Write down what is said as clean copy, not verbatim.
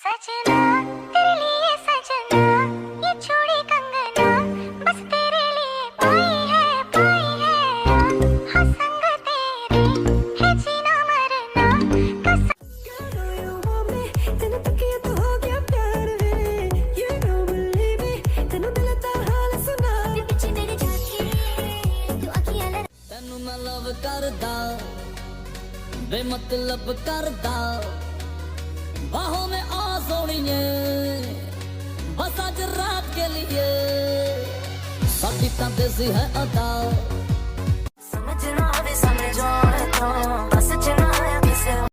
सजना तेरे लिए सजना ये चूड़ी कंगना बस तेरे लिए पाई है हाँ संग तेरे है जीना मरना कसम तेनु तकिया तो हो गया प्यार वे you don't believe it तेनु दिल दा हाल सुना ते पीछे मेरे जाके तू अखियां लड़ तेनु मैं लव करदा बेमतलब करदा बाहों में आ सोनिए बस आज रात के लिए साडी तां देसी है अदा